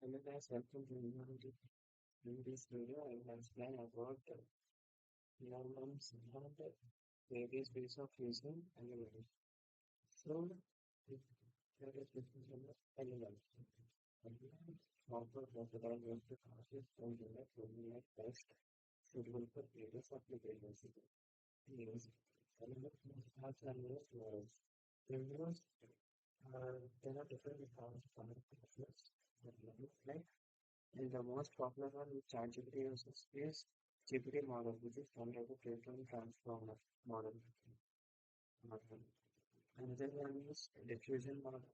And then as welcome to humanity. In this video, I will explain about LLMs and the various ways of using LLMs. So, if there is definition of LLMs. LLMs offer versatile ways to process and generate preliminary text suitable for various applications. Yes, LLMs have numerous models. There are different accounts for LLMs. Like and the most popular one which ChatGPT uses is GPT model, which is kind of a frequent transformer model. model. Another one is diffusion model,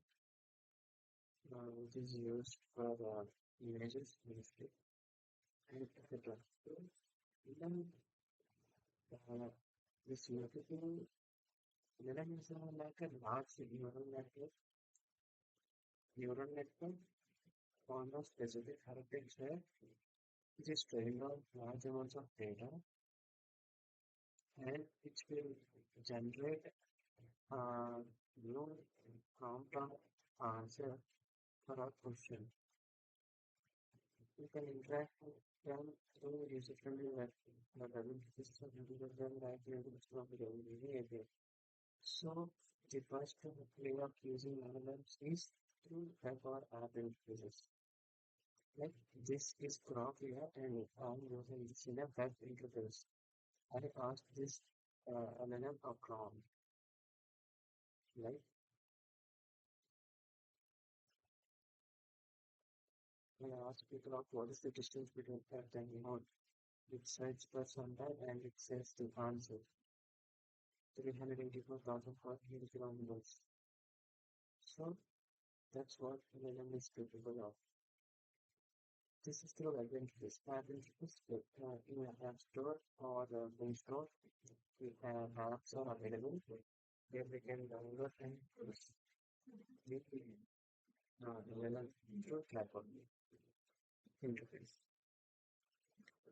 which is used for images, basically, and etc. So, even this neural is like a large neural network on a specific architecture, which is trained on large amounts of data, and it will generate uh, no prompt or answer for a question. You can interact with them through user-friendly web system because then like you will be able. So the first way of using LLMs is through web or app interfaces. Like this is Grok here and I'm using this in a web interface. I asked this LLM a prompt, right? I asked people out what is the distance between Earth and Moon. It searches for some time and it says the answer 384,400 kilometers. So that's what LLM is capable of. This is through adventures. Adventures in an app store or Play Store. We have apps are available where we can download and use the LLM through platform interface.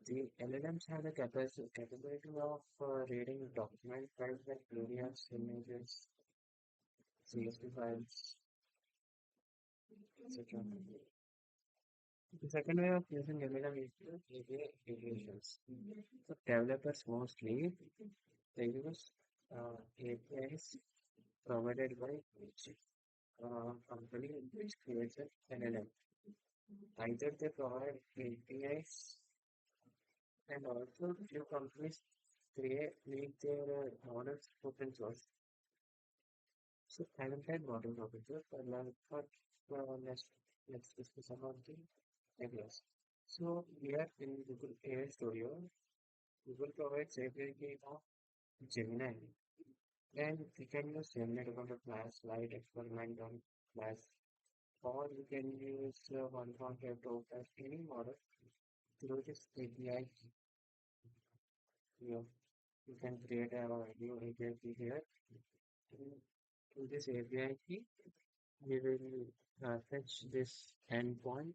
The LLMs have the capability of reading document files like PDFs, images, CSV files, etc. The second way of using LLM is through API integrations. So developers mostly they use APIs provided by each company which creates an LLM. Either they provide APIs and also few companies create make their models open source. So I will try model open source, but let's discuss about the APIs. So here in Google AI Studio, Google provides API key of Gemini, and we can use Gemini to control class, light experiment on class, or we can use 1.5 to open any model through this API. You know, you can create a new API key here. Through this API key, we will fetch this endpoint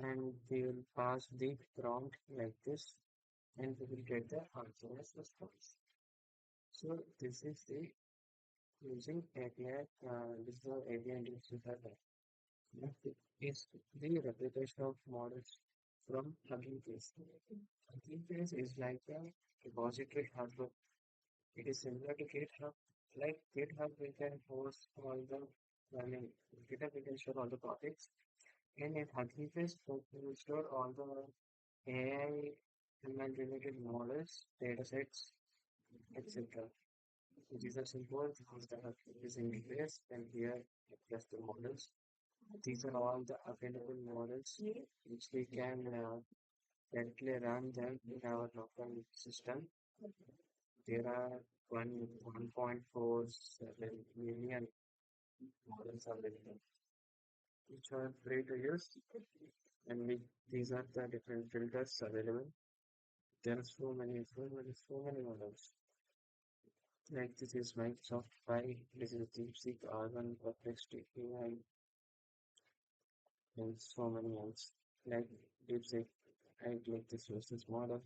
and we will pass the prompt like this and we will get the answer as response. So this is the using API, this is the API interface. Next is the replication of models from Hugging Face. Hugging Face is like a repository hub. It is similar to GitHub. Like GitHub, we can host all the, I mean, GitHub, we can store all the topics. And in Hugging Face, we will store all the AI ML related models, datasets, etc. These are simple things that are using interface and here just the models. These are all the available models which we can directly run them in our local system. There are 1.47 million models available, which are free to use, and these are the different filters available. There are so many models. Like this is Microsoft 5, this is DeepSeek R1 Perplexity AI, and so many else. Like DeepSeek, I like this business model.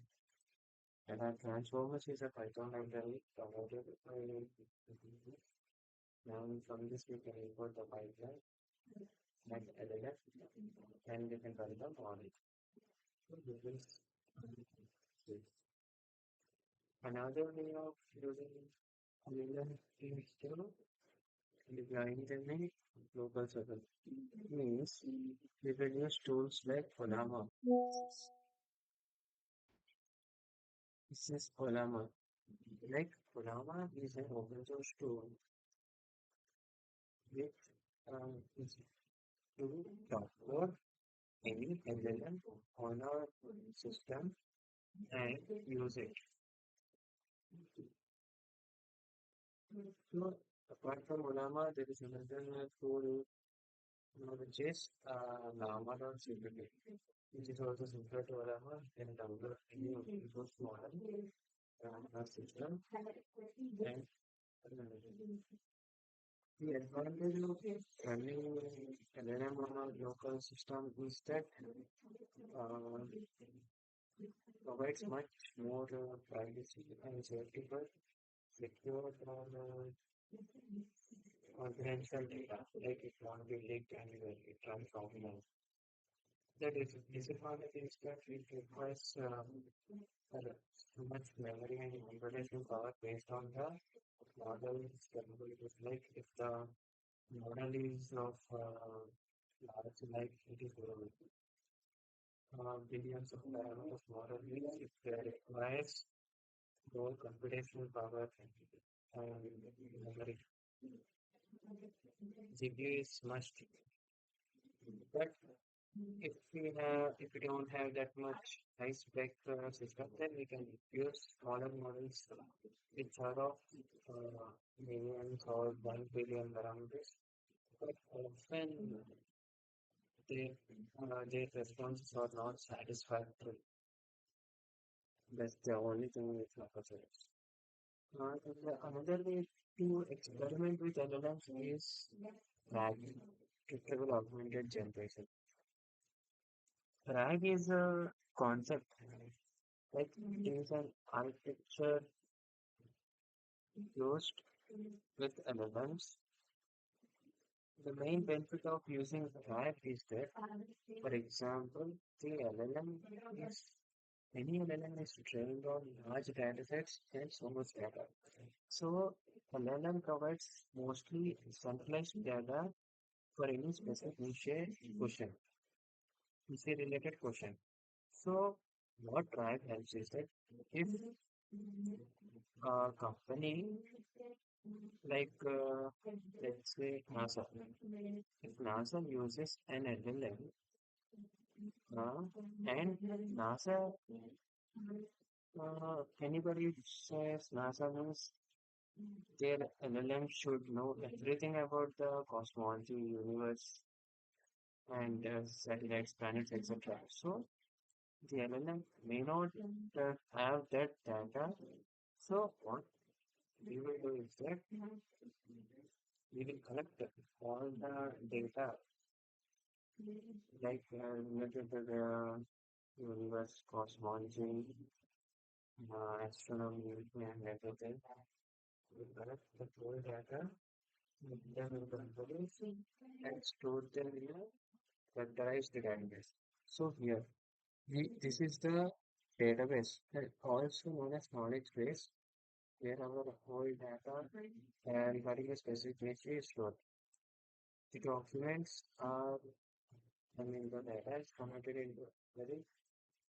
And our transformers is a Python library provided by and from this we can import the pipeline like LLM, and we can run the model. So this is this. Another way of using LLM is to deploying them in local server. Means we will use tools like Olama. This is Olama. Like Olama is an open source tool which is to download any LLM on our system and use it. So apart from Olama, there is another tool which is Llama.cpp, which is also similar to Olama and download any open source model on our system and the advantage of running LLM on a local system is that uh, provides much more privacy and safety for secure confidential data, like it won't be leaked anywhere, it runs offline. The disadvantage is that it requires so much memory and computational power based on the model's capabilities. Like if the model is of large, like it is billions of parameters model means it requires more computational power and memory. GPU is must, but if we don't have that much high spec system, then we can use smaller models which are of millions or 1 billion parameters. But often their responses are not satisfactory. That's the only thing with Microsoft. Another way to experiment with LLMs is RAG, Retrieval Augmented Generation. RAG is a concept, like it is an architecture used with LLMs. The main benefit of using RAG is that, for example, the LLM is any LLM is trained on large datasets and so much data. So LLM provides mostly centralized data for any specific niche related question. So what RAG helps is that if a company like let's say NASA, if NASA uses an LLM uh, and NASA anybody says NASA means their LLM should know everything about the cosmology, universe, and satellites, planets, etc. So the LLM may not have that data. So what we will do is that we will collect all the data like related to the universe, cosmology, astronomy, and everything. We collect the whole data, put them in the database, and store them in a vectorized database. So here, this is the database, also known as knowledge base, where our whole data regarding a specific niche is stored. The documents are, I mean, the data is converted into very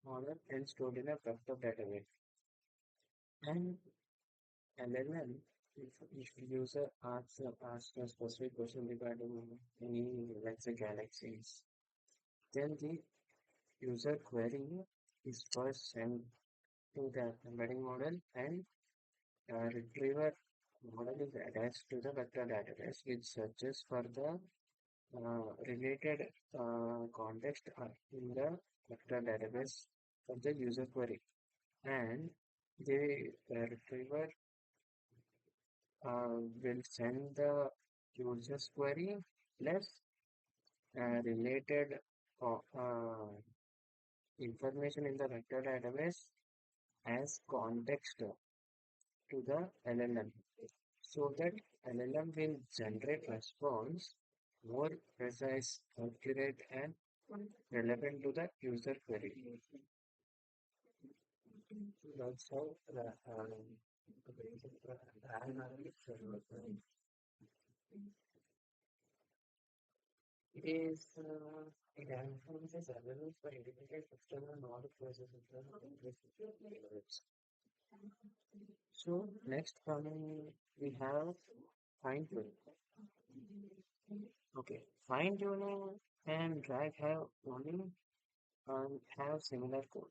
smaller and stored in a vector database. And LLM, if user asks a specific question regarding any, let's say, galaxies, then the user query is first sent to the embedding model and retriever model is attached to the vector database which searches for the related context in the vector database for the user query. And the retriever will send the user's query plus related information in the vector database as context to the LLM so that LLM will generate response more precise, accurate, and relevant to the user query. That's how the basic analytics work. It is it enhances relevance by indicating external knowledge versus internal knowledge. So next coming we have fine tuning. Okay, fine tuning and drag have only have similar code.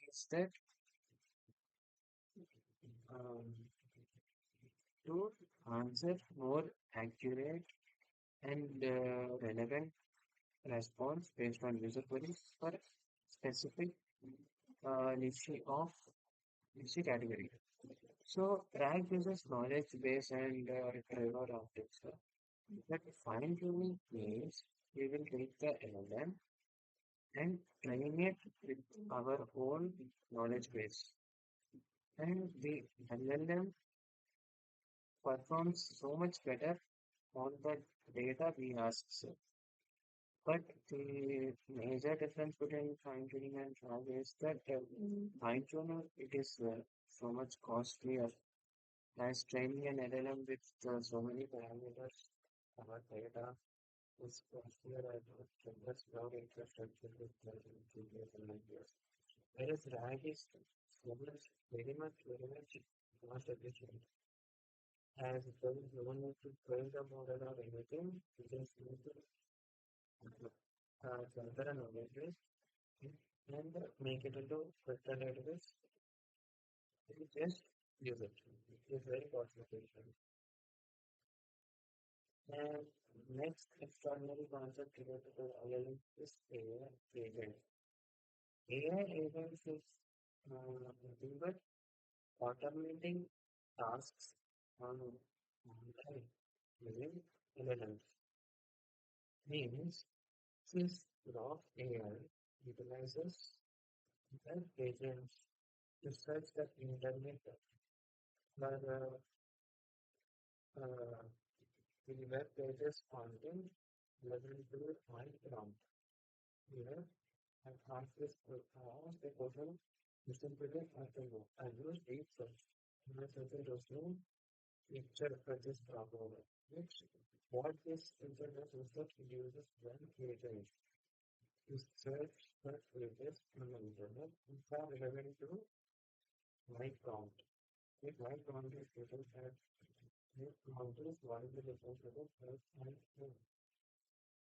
Is that um, to answer more accurate and relevant response based on user queries for specific niche category. So RAG uses knowledge base and retrieval optics. But fine tuning means we will take the LLM and train it with our own knowledge base. And the LLM performs so much better on the data we ask. But the major difference between fine tuning and RAG is that fine tuning it is so much costlier as training an LLM with so many parameters. Our data is costlier as just cloud infrastructure with GPS and GPS. Whereas RAG is so much, very much cost efficient. As there is no need to train the model or anything, you just need to gather a knowledge base and make it into vector database. You just use it. It's very cost efficient. And next extraordinary concept related to LLM is AI agent. AI agents is nothing but automating tasks on online using LLMs. Means this raw AI utilizes web agents to search the internet for the web pages content level to my prompt. Here, I ask this ask the question listen to the afternoon. I use deep search. My search resume picture for this problem. Which what this internet research uses when agent to search for pages on the internet which are relevant to my prompt. If my prompt is written at this prompt is what is the difference between first and third.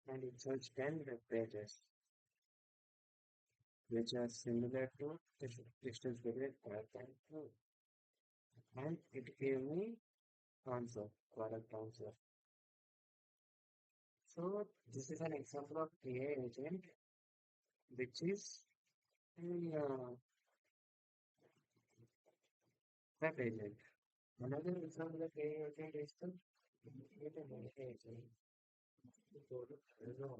And it search 10 web pages which are similar to distance between earth and moon. And it gave me answer, correct answer. So this is an example of AI agent which is a web agent. Another example of AI agent is the data agent. You go to Amazon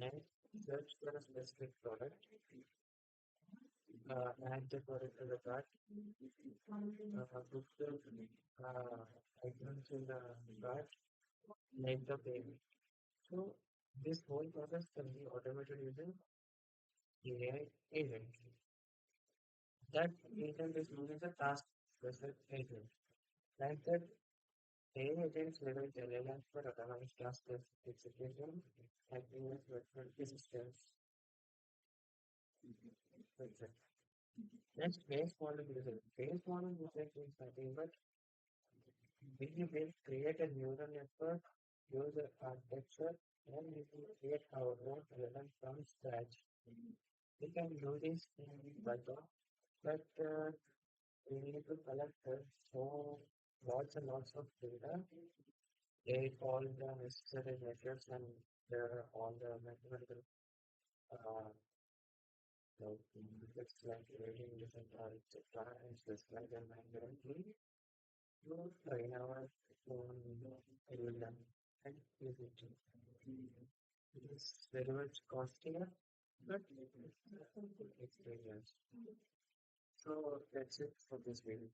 and search for a specific product, add the product to the cart, book the items in the cart, make the payment. So this whole process can be automated using AI agent. That agent is known as a task specific agent. Like that, AI agents leverage LLMs for autonomous task execution, acting as virtual assistants. That's next, base model usage. Base model usage is nothing but we will create a neural network, use the architecture, and we will create our own LLM from scratch. We can do this in Python, but we need to collect so lots and lots of data, take all the necessary measures and all the mathematical uh, it's like creating different etc. and specify them manually to train our own LLM and use it. It is very much costlier, but it's a good experience. So that's it for this video.